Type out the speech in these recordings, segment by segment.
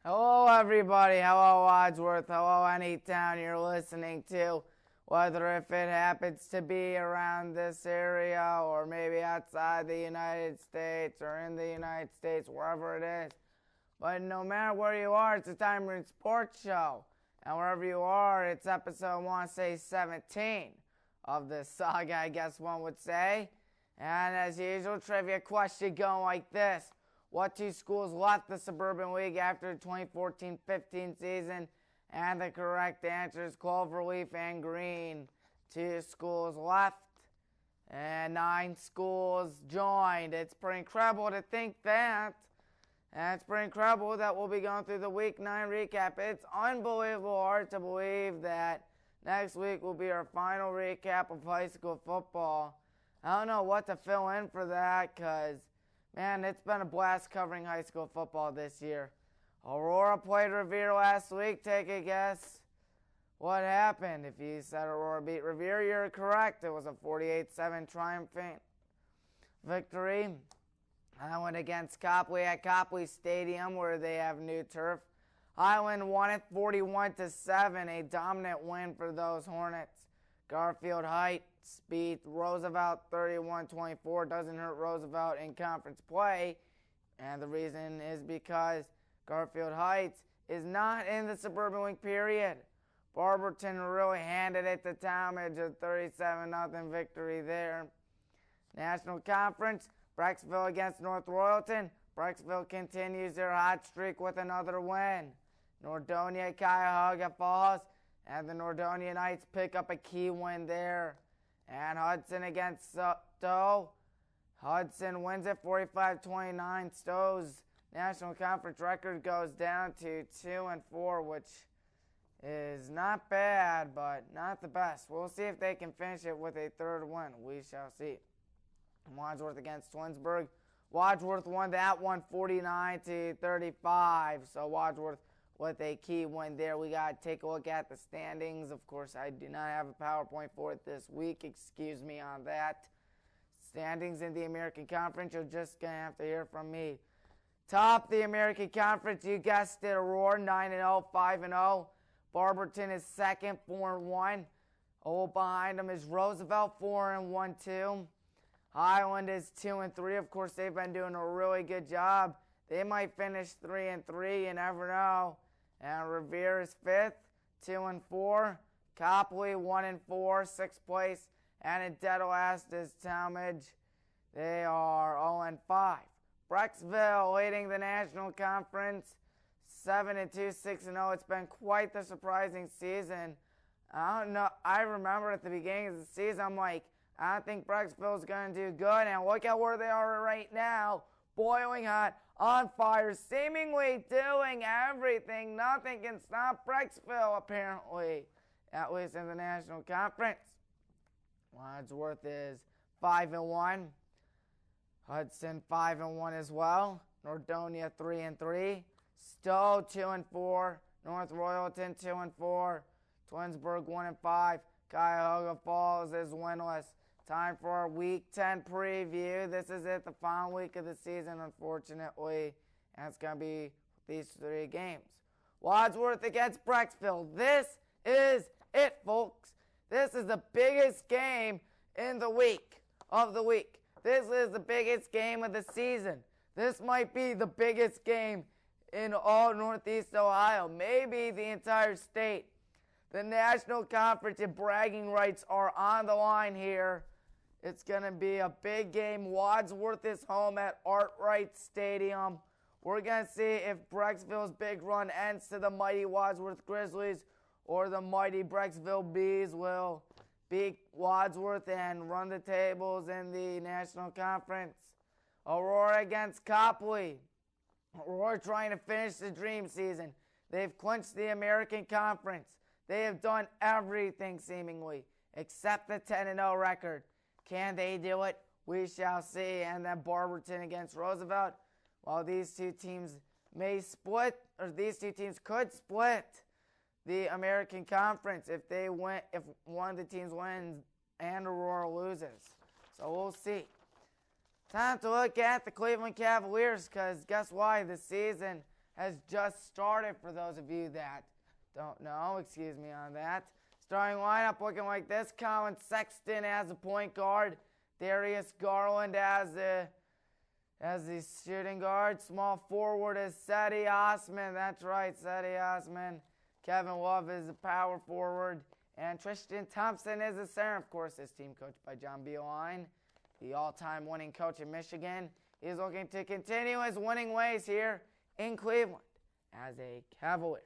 Hello, everybody. Hello, Wadsworth. Hello, any town you're listening to. Whether if it happens to be around this area or maybe outside the United States or in the United States, wherever it is. But no matter where you are, it's the Tommy Maroon Sports Show. And wherever you are, it's episode, I want to say, 17 of this saga, I guess one would say. And as usual, trivia question going like this. What two schools left the Suburban League after the 2014-15 season? And the correct answer is Cloverleaf and Green. 2 schools left and 9 schools joined. It's pretty incredible to think that. And it's pretty incredible that we'll be going through the Week 9 recap. It's unbelievable hard to believe that next week will be our final recap of high school football. I don't know what to fill in for that because, man, it's been a blast covering high school football this year. Aurora played Revere last week. Take a guess what happened. If you said Aurora beat Revere, you're correct. It was a 48-7 triumphant victory. Highland against Copley at Copley Stadium where they have new turf. Highland won it 41-7, a dominant win for those Hornets. Garfield Heights beat Roosevelt 31-24. Doesn't hurt Roosevelt in conference play. And the reason is because Garfield Heights is not in the Suburban League period. Barberton really handed it to Talmadge, a 37-0 victory there. National Conference, Brecksville against North Royalton. Brecksville continues their hot streak with another win. Nordonia, Cuyahoga Falls, and the Nordonia Knights pick up a key win there. And Hudson against Stowe. Hudson wins it 45-29. Stowe's National Conference record goes down to 2-4, which is not bad, but not the best. We'll see if they can finish it with a third win. We shall see. Wadsworth against Twinsburg. Wadsworth won that one 49-35. So Wadsworth with a key win there. We got to take a look at the standings. Of course, I do not have a PowerPoint for it this week. Excuse me on that. Standings in the American Conference, you're just going to have to hear from me. Top the American Conference, you guessed it, Aurora 9-0, 5-0. Barberton is second, 4-1. Oh, behind them is Roosevelt, 4-1 too. Highland is 2-3. Of course, they've been doing a really good job. They might finish 3-3. You never know. And Revere is fifth, 2-4. Copley 1-4, sixth place. And in dead last is Talmadge. They are 0-5. Brecksville leading the National Conference, 7-2, 6-0. It's been quite the surprising season. I don't know. I remember at the beginning of the season, I'm like, I don't think Brecksville's going to do good. And look at where they are right now. Boiling hot, on fire, seemingly doing everything. Nothing can stop Brecksville, apparently, at least in the National Conference. Wadsworth is 5-1. Hudson 5-1 as well. Nordonia 3-3. Stowe 2-4. North Royalton 2-4. Twinsburg 1-5. Cuyahoga Falls is winless. Time for our Week 10 preview. This is it, the final week of the season, unfortunately. And it's going to be these 3 games. Wadsworth against Brecksville. This is it, folks. This is the biggest game in the week of the week. This is the biggest game of the season. This might be the biggest game in all Northeast Ohio, maybe the entire state. The National Conference and bragging rights are on the line here. It's going to be a big game. Wadsworth is home at Artwright Stadium. We're going to see if Brecksville's big run ends to the mighty Wadsworth Grizzlies or the mighty Brecksville Bees will beat Wadsworth and run the tables in the National Conference. Aurora against Copley. Aurora trying to finish the dream season. They've clinched the American Conference. They have done everything seemingly except the 10-0 record. Can they do it? We shall see. And then Barberton against Roosevelt. While these two teams may split, or these two teams could split the American Conference if they win, if one of the teams wins and Aurora loses. So we'll see. Time to look at the Cleveland Cavaliers, because guess why? The season has just started for those of you that don't know. Excuse me on that. Starting lineup looking like this. Colin Sexton as a point guard. Darius Garland as the shooting guard. Small forward is Seti Osman. That's right, Seti Osman. Kevin Love is a power forward. And Tristan Thompson is a center. Of course, this team coached by John Beilein, the all-time winning coach in Michigan. He's looking to continue his winning ways here in Cleveland as a Cavalier.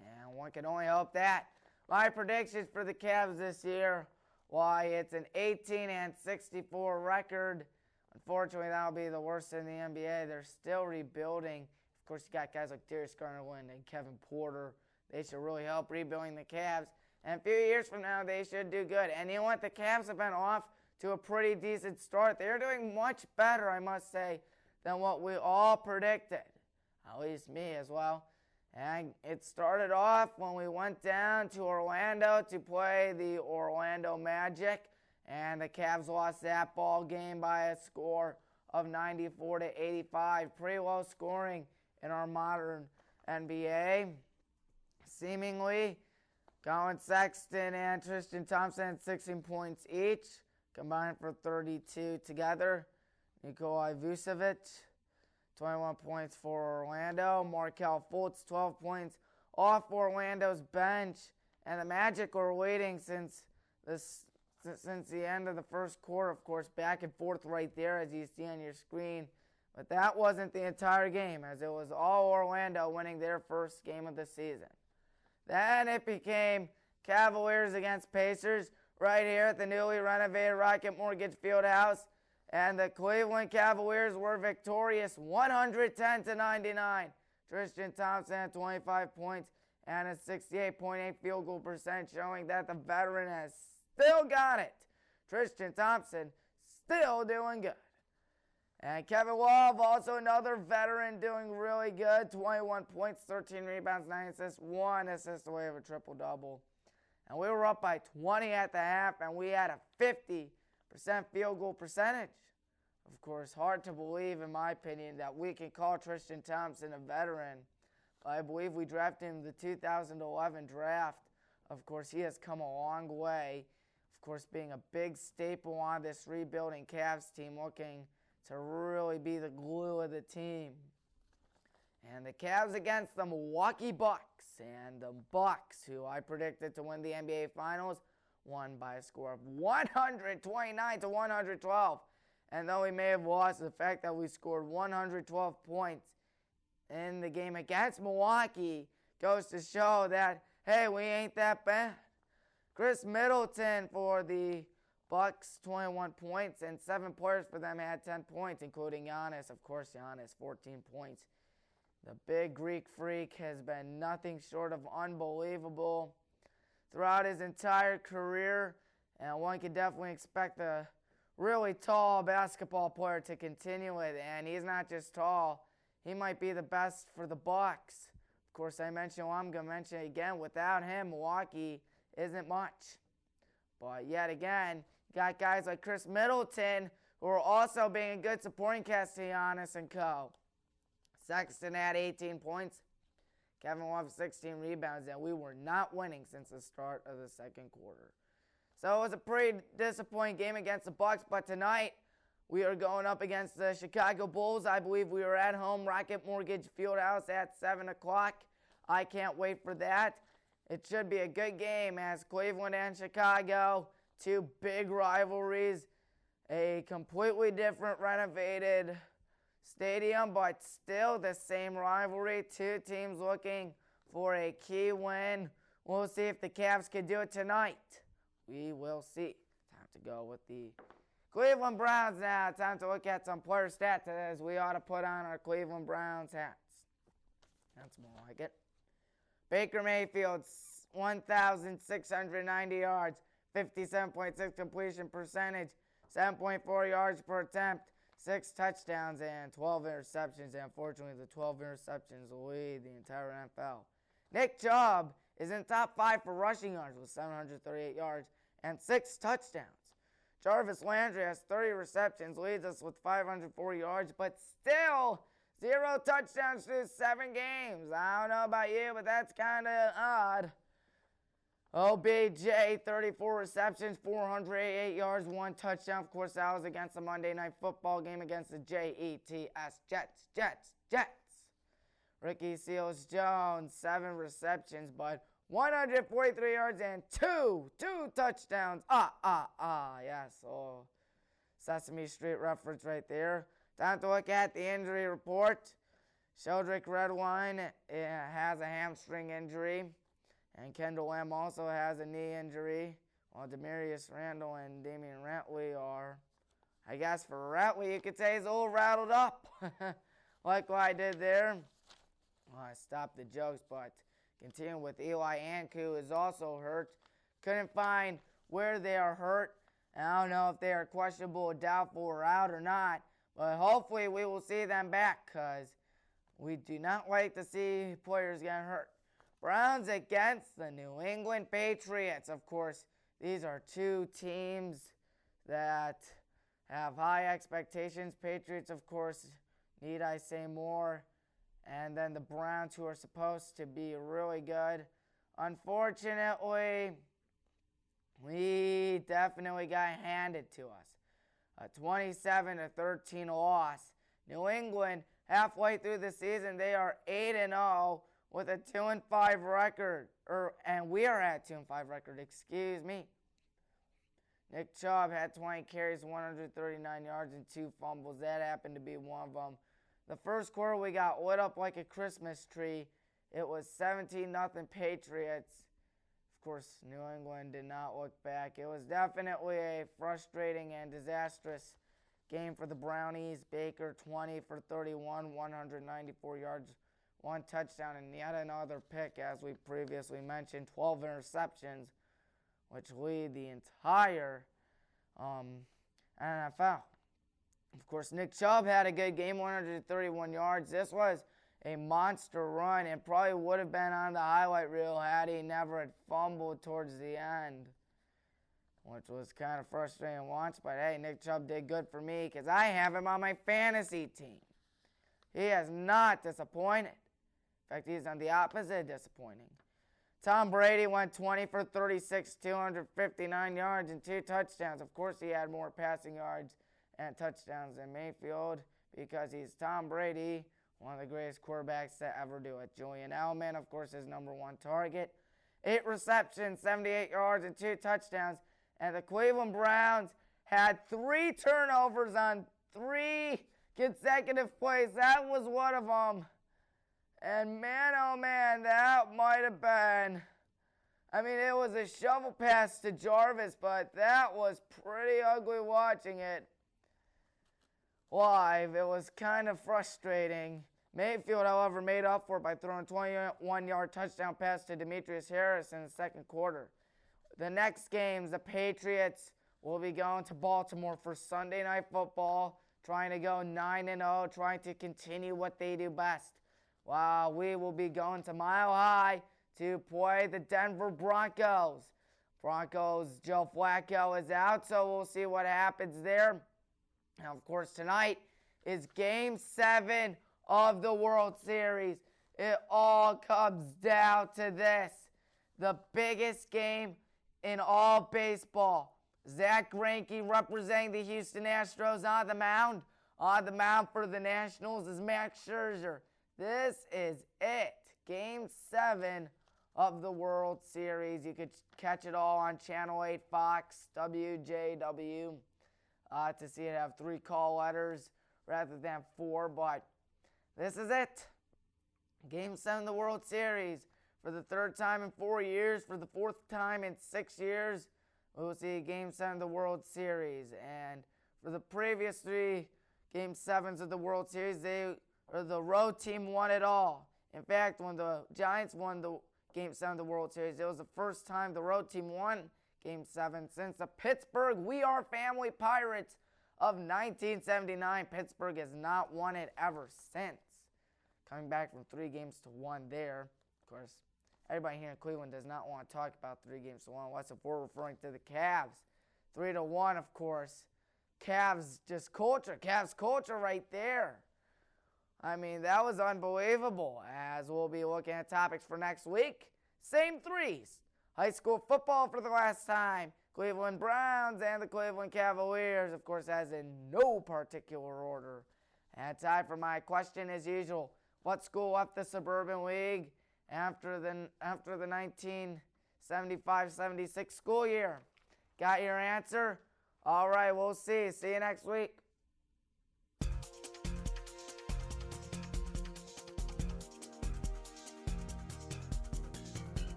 And one can only hope that. My predictions for the Cavs this year, why it's an 18-64 record. Unfortunately, that'll be the worst in the NBA. They're still rebuilding. Of course, you got guys like Darius Garland and Kevin Porter. They should really help rebuilding the Cavs. And a few years from now, they should do good. And you know what? The Cavs have been off to a pretty decent start. They're doing much better, I must say, than what we all predicted. At least me as well. And it started off when we went down to Orlando to play the Orlando Magic. And the Cavs lost that ball game by a score of 94-85. Pretty low scoring in our modern NBA. Seemingly, Colin Sexton and Tristan Thompson had 16 points each, combined for 32 together. Nikolai Vucevic, 21 points for Orlando. Markelle Fultz, 12 points off Orlando's bench. And the Magic were waiting since the end of the first quarter, of course, back and forth right there as you see on your screen. But that wasn't the entire game, as it was all Orlando winning their first game of the season. Then it became Cavaliers against Pacers right here at the newly renovated Rocket Mortgage Fieldhouse. And the Cleveland Cavaliers were victorious 110-99. Tristan Thompson had 25 points and a 68.8 field goal percent, showing that the veteran has still got it. Tristan Thompson still doing good. And Kevin Love, also another veteran, doing really good. 21 points, 13 rebounds, 9 assists, 1 assist away of a triple-double. And we were up by 20 at the half, and we had a 50% field goal percentage. Of course, hard to believe, in my opinion, that we can call Tristan Thompson a veteran. But I believe we drafted him in the 2011 draft. Of course, he has come a long way. Of course, being a big staple on this rebuilding Cavs team, looking to really be the glue of the team. And the Cavs against the Milwaukee Bucks. And the Bucks, who I predicted to win the NBA Finals, won by a score of 129-112. And though we may have lost, the fact that we scored 112 points in the game against Milwaukee goes to show that, hey, we ain't that bad. Chris Middleton for the Bucks, 21 points, and 7 players for them had 10 points, including Giannis. Of course, Giannis, 14 points. The big Greek freak has been nothing short of unbelievable throughout his entire career, and one can definitely expect a really tall basketball player to continue it. And he's not just tall, he might be the best for the Bucks. Of course, I mentioned, well, I'm going to mention it again, without him, Milwaukee isn't much. But yet again, you got guys like Chris Middleton, who are also being a good supporting cast to Giannis and co. Sexton had 18 points. Kevin Love 16 rebounds, and we were not winning since the start of the second quarter. So it was a pretty disappointing game against the Bucks, but tonight we are going up against the Chicago Bulls. I believe we are at home, Rocket Mortgage Fieldhouse at 7 o'clock. I can't wait for that. It should be a good game as Cleveland and Chicago, two big rivalries, a completely different renovated stadium, but still the same rivalry. Two teams looking for a key win. We'll see if the Cavs can do it tonight. We will see. Time to go with the Cleveland Browns now. Time to look at some player stats as we ought to put on our Cleveland Browns hats. That's more like it. Baker Mayfield, 1,690 yards, 57.6 completion percentage, 7.4 yards per attempt, 6 touchdowns, and 12 interceptions. And unfortunately, the 12 interceptions will lead the entire NFL. Nick Chubb is in top 5 for rushing yards with 738 yards and 6 touchdowns. Jarvis Landry has 30 receptions, leads us with 504 yards, but still 0 touchdowns through 7 games. I don't know about you, but that's kind of odd. OBJ, 34 receptions, 488 yards, 1 touchdown. Of course, that was against the Monday Night Football game against the Jets. Ricky Seals-Jones, 7 receptions, but 143 yards and two touchdowns. Yes. Oh, Sesame Street reference right there. Time to look at the injury report. Sheldrick Redwine has a hamstring injury. And Kendall Lamb also has a knee injury. While Demarius Randall and Damian Ratley are, I guess for Ratley, you could say he's a little rattled up. Like what I did there. Well, I stopped the jokes, but continuing with Eli Anku is also hurt. Couldn't find where they are hurt. And I don't know if they are questionable, doubtful, or out or not. But hopefully we will see them back because we do not like to see players get hurt. Browns against the New England Patriots. Of course, these are two teams that have high expectations. Patriots, of course, need I say more. And then the Browns, who are supposed to be really good. Unfortunately, we definitely got handed to us. A 27-13 loss. New England, halfway through the season, they are 8-0 with a 2-5 record. And we are at 2-5 record, excuse me. Nick Chubb had 20 carries, 139 yards, and 2 fumbles. That happened to be one of them. The first quarter, we got lit up like a Christmas tree. It was 17-0 Patriots. Of course, New England did not look back. It was definitely a frustrating and disastrous game for the Brownies. Baker, 20 for 31, 194 yards, 1 touchdown, and yet another pick, as we previously mentioned, 12 interceptions, which lead the entire NFL. Of course, Nick Chubb had a good game, 131 yards. This was a monster run and probably would have been on the highlight reel had he never had fumbled towards the end, which was kind of frustrating once. But hey, Nick Chubb did good for me because I have him on my fantasy team. He has not disappointed. In fact, he's on the opposite disappointing. Tom Brady went 20 for 36, 259 yards and 2 touchdowns. Of course, he had more passing yards and touchdowns than Mayfield because he's Tom Brady, one of the greatest quarterbacks to ever do it. Julian Edelman, of course, his number 1 target. 8 receptions, 78 yards, and 2 touchdowns. And the Cleveland Browns had 3 turnovers on 3 consecutive plays. That was one of them. And man, oh man, that might have been, I mean, it was a shovel pass to Jarvis, but that was pretty ugly watching it live. It was kind of frustrating. Mayfield, however, made up for it by throwing a 21-yard touchdown pass to Demetrius Harris in the second quarter. The next games, the Patriots will be going to Baltimore for Sunday Night Football, trying to go 9-0, trying to continue what they do best. While we will be going to Mile High to play the Denver Broncos. Broncos, Joe Flacco is out, so we'll see what happens there. Now, of course, tonight is Game 7 of the World Series. It all comes down to this. The biggest game in all baseball. Zach Greinke representing the Houston Astros on the mound. On the mound for the Nationals is Max Scherzer. This is it. Game 7 of the World Series. You could catch it all on Channel 8 Fox, WJW. To see it have 3 call letters rather than 4, but this is it. Game 7 of the World Series. For the 3rd time in 4 years, for the 4th time in 6 years, we'll see Game 7 of the World Series. And for the previous 3 Game 7s of the World Series, the road team won it all. In fact, when the Giants won the Game 7 of the World Series, it was the first time the road team won Game 7 since the Pittsburgh We Are Family Pirates of 1979. Pittsburgh has not won it ever since. Coming back from 3 games to 1 there. Of course, everybody here in Cleveland does not want to talk about 3 games to 1 unless if we're referring to the Cavs. 3-1, of course. Cavs just culture. Cavs culture right there. I mean, that was unbelievable. As we'll be looking at topics for next week. Same threes. High school football for the last time. Cleveland Browns and the Cleveland Cavaliers, of course, as in no particular order. And time for my question as usual. What school left the Suburban League after the 1975-76 school year? Got your answer? All right, we'll see. See you next week.